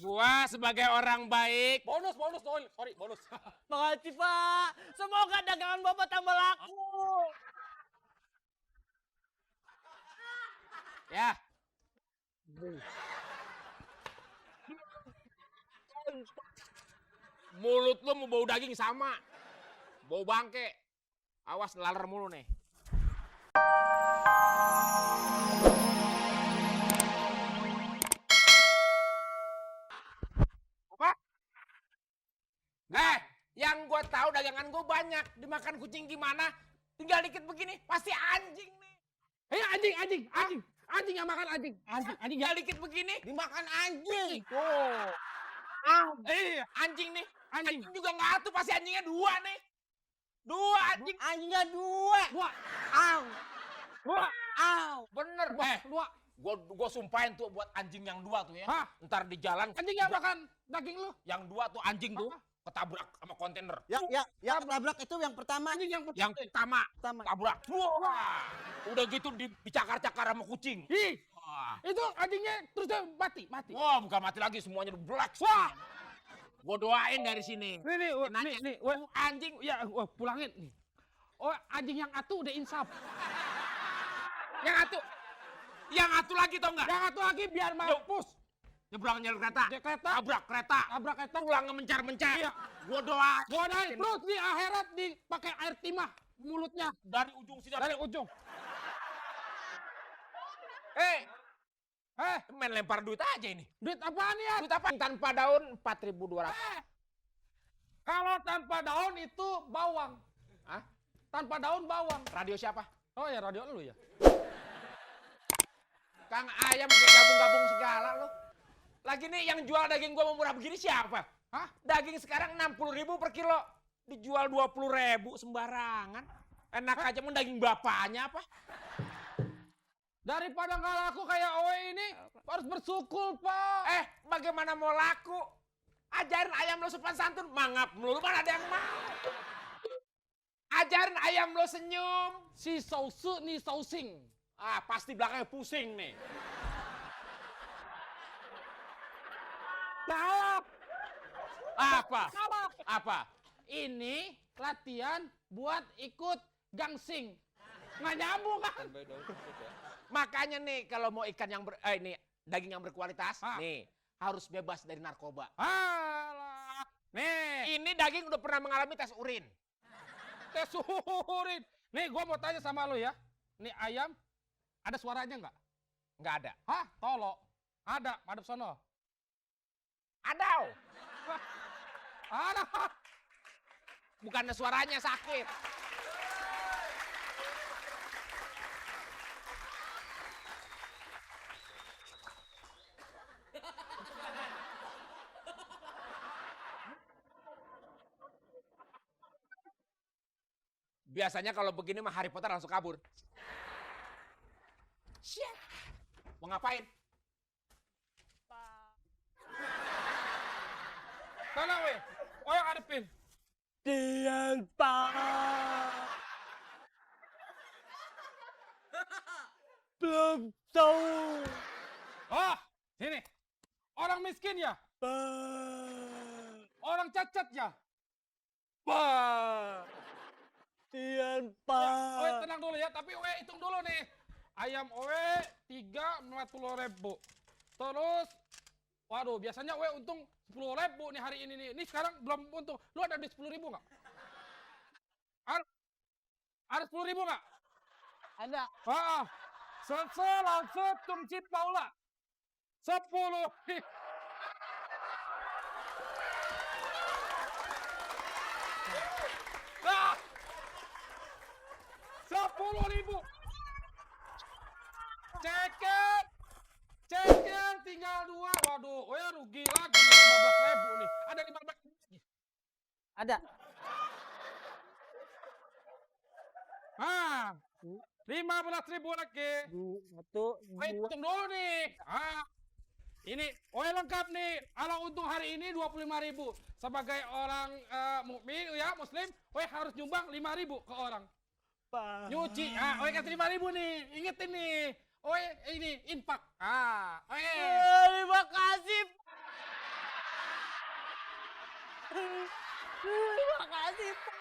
Gua sebagai orang baik. Bonus, sorry, bonus. Makasih, Pak. Semoga dagangan Bapak tambah laku. Ya. Mulut lu mau bau daging sama. Bau bangke. Awas laler mulu nih. Apa? Yang gua tahu dagangan gua banyak. Dimakan kucing gimana? Tinggal dikit begini, pasti anjing nih. Anjing yang makan anjing. Anjing tinggal dikit begini, Dimakan anjing. Tuh. anjing nih. Anjing juga nggak atuh, pasti anjingnya dua nih. Dua anjing. Anjingnya dua. Au. Bener, dua. Gua sumpahin tuh buat anjing yang dua tuh ya. Hah? Ntar di jalan Anjing yang makan daging lu. yang dua tuh anjing tuh ketabrak sama kontainer. Ya, tabrak itu yang pertama. Anjing yang Yang pertama tabrak. Wah. Udah gitu dicakar-cakar sama kucing. Ih, Wah. itu anjingnya terus dia mati. Wah, bukan mati lagi, semuanya black. Wah. Gua doain dari sini. Nih, Anjing ya, pulangin nih. Oh, anjing yang atu udah insaf. yang atuh lagi tau nggak? Yang atu lagi biar mampus. Nyebrang jalur kereta. Tabrak kereta. Pulang mencar-mencar. Iya. Gua doain. Godain terus di akhirat dipakai air timah mulutnya Dari ujung sini. dari ujung. Main lempar duit aja ini. Duit apaan ya? Duit apa? Tanpa daun 4.200. Kalau tanpa daun itu bawang. Hah? Tanpa daun bawang. Radio siapa? Oh ya, radio lu ya. Kang Ayam pakai gabung-gabung segala lu. Lagi nih yang jual daging gua murah begini siapa? Hah? Daging sekarang 60.000 per kilo. Dijual 20.000 sembarangan. Enak aja mau daging bapaknya apa? Daripada nggak laku kayak Owe ini, harus bersyukur, Pak. Bagaimana mau laku? Ajarin ayam lo sopan santun, mangap melulu, mana ada yang mau. Ajarin ayam lo senyum. Si sausu nih sausing. Pasti belakangnya pusing nih. Salah. Apa? Apa? Ini latihan buat ikut gangsing. Nggak nyambung kan? Makanya nih kalau mau ikan yang ini daging yang berkualitas, nih harus bebas dari narkoba. Alah. Nih, Ini daging udah pernah mengalami tes urin. tes urin. Nih, gua mau tanya sama lu ya. Nih ayam, ada suaranya nggak? Nggak ada. Hah? Tolo. Ada, madep sono. Ada. Ada. Bukannya suaranya sakit. Biasanya kalau begini mah Harry Potter langsung kabur. Shit. Mau ngapain? Sana weh. Oh yang adepin. Dian, Pak. Belum tahu. Sini. Orang miskin ya? Orang cacat ya? Dian, Ya, Pak. Owe tenang dulu ya, tapi Owe hitung dulu nih. Ayam Owe 30.000. Terus, waduh biasanya Owe untung 10.000 nih hari ini nih. Ini sekarang belum untung. Lu ada di 10.000 nggak? Ada 10.000 nggak? Ada. Langsung tumcit Paula. 10. Nah, 10.000. Ceker tinggal 2. Waduh, oh ya rugi lagi 15.000 nih. Ada 15.000 lagi. Ada. 15.000 lagi. Satu, Hitung dulu nih. Ini lengkap nih. Kalau untung hari ini 25.000. Sebagai orang mukmin ya, muslim, harus nyumbang 5.000 ke orang. Pak. Nyuci. Kasih 5.000 nih. Ingetin nih. Ini infak. Terima kasih. Makasih, Pak.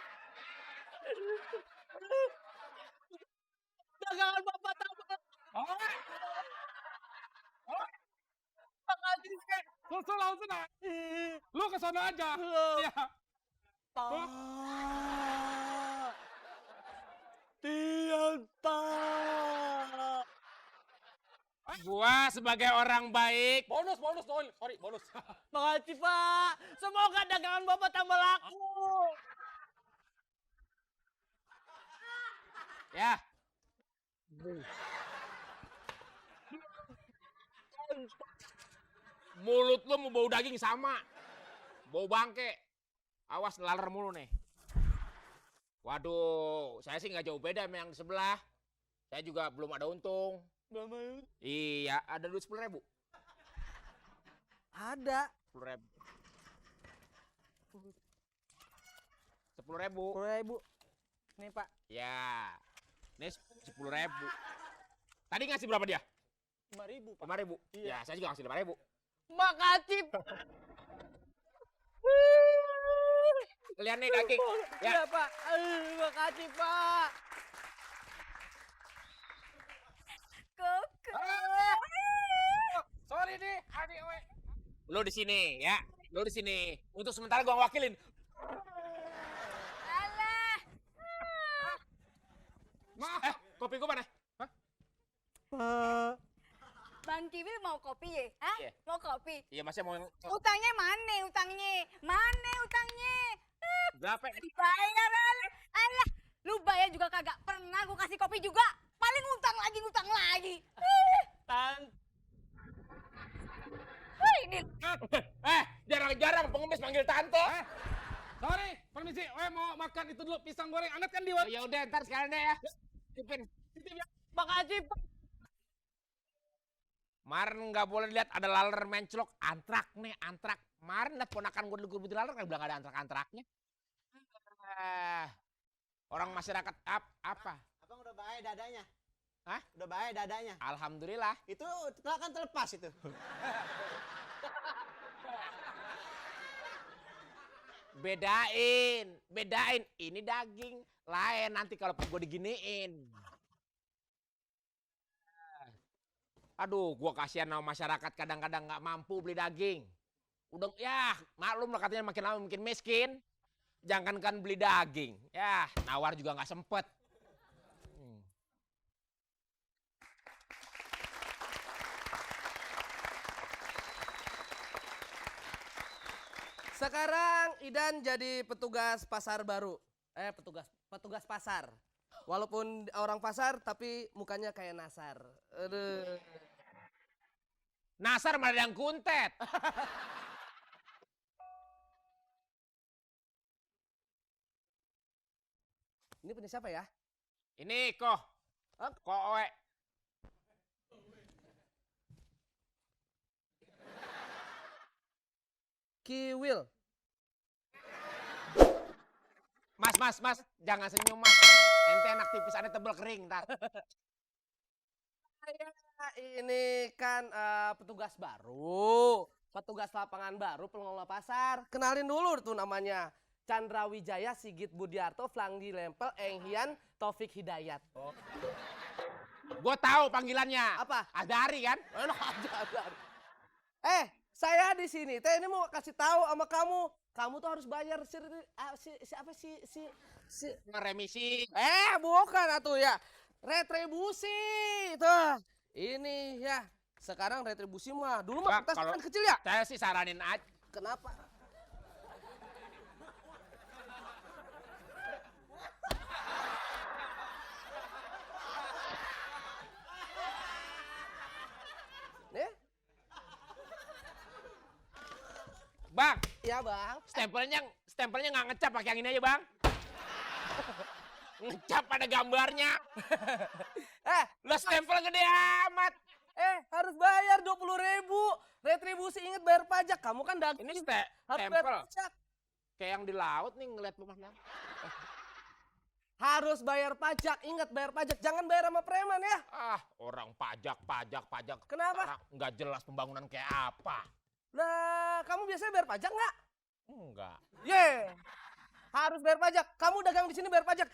Dagangan Bapak tambah laku. Makasih, Pak. Langsung nah. Lu ke sono aja. Loh. Iya. Pak. Tiang, Pak. Gua sebagai orang baik. Bonus, Noel. Sorry, bonus. Makasih, Pak. Semoga dagangan Bapak tambah laku. Ya. Mulut lu mau bau daging sama. Bau bangke. Awas laler mulu nih. Waduh, saya sih nggak jauh beda sama yang di sebelah. Saya juga belum ada untung. Iya, ada duit 10.000. Ada. 10.000. 10.000. 10.000. Nih, Pak. Ya. Ini 10.000. Tadi ngasih berapa dia? 5.000, Pak. 5.000. Iya. Ya, saya juga ngasih 5.000. Makasih, Pak. Kalian nih daging. Ya. Iya, Pak. Makasih, Pak. Sorry nih, adik we. Lu di sini ya. Lu di sini. Untuk sementara gua wakilin. Alah. Maaf. Kopi gua mana? Pak. Bang Kibil mau kopi ya? Hah? Iya. Mau kopi? Iya, masnya mau Utangnya mana utangnya? Mana utangnya? berapa? Bayar alah. Alah, lu bayar juga kagak pernah gua kasih kopi juga. Paling ngutang lagi. Tan. Ini Jarang-jarang pengemis manggil tante. Sorry, permisi. We mau makan itu dulu pisang goreng anget kan di Oh, ya udah, ntar sekarang deh ya. Tipin. Makasih, Pak. Kemarin nggak boleh lihat ada laler menclok, antrak nih, antrak. Kemarin lihat ponakan gue dulu di laler kan bilang ada antrak-antraknya. Orang masyarakat apa? Abang udah baik dadanya. Hah? Udah baik dadanya. Alhamdulillah. Itu kan terlepas itu. Bedain. Ini daging, lain nanti kalau gue diginiin. Aduh, gua kasihan sama masyarakat kadang-kadang nggak mampu beli daging. Udah, ya maklum lah katanya makin lama makin miskin. Jangankan beli daging, ya nawar juga nggak sempet. Sekarang Idan jadi petugas pasar baru. Petugas pasar. Walaupun orang pasar tapi mukanya kayak Nasar. Aduh. Nasar malah yang kuntet. Ini punya siapa ya? Ini kok oe. Kiwil. Mas, jangan senyum mas. Ente enak tipis, ada tebel kering ntar. Ini kan petugas baru. Petugas lapangan baru pengelola pasar. Kenalin dulu tuh namanya. Chandra Wijaya, Sigit Budiarto, Flangdi Lempel, Enghian, Taufik Hidayat. Oh. Gue tahu panggilannya. Apa? Adari kan? Enak aja, Adari. Saya di sini. Teh ini mau kasih tahu sama kamu. Kamu tuh harus bayar Remisi. Bukan atuh ya. Retribusi. Tuh. Ini ya. Sekarang retribusi mah. Dulu mah Bang, kita kalau- kan kecil ya. Saya sih saranin aja. Kenapa? Nih? Bang, Iya bang. stempelnya nggak ngecap, pakai yang ini aja bang. Ngecap ada gambarnya. Lo stempel gede amat. Harus bayar 20.000. Retribusi, inget bayar pajak. Kamu kan daging. Ini harus bayar stempel. pajak. Kayak yang di laut nih ngeliat pemandangan. Harus bayar pajak. Ingat bayar pajak. Jangan bayar sama preman ya. Orang pajak. Kenapa? Sekarang nggak jelas pembangunan kayak apa. Nah, kamu biasanya bayar pajak nggak? Enggak. Ye, harus bayar pajak. Kamu dagang di sini bayar pajak.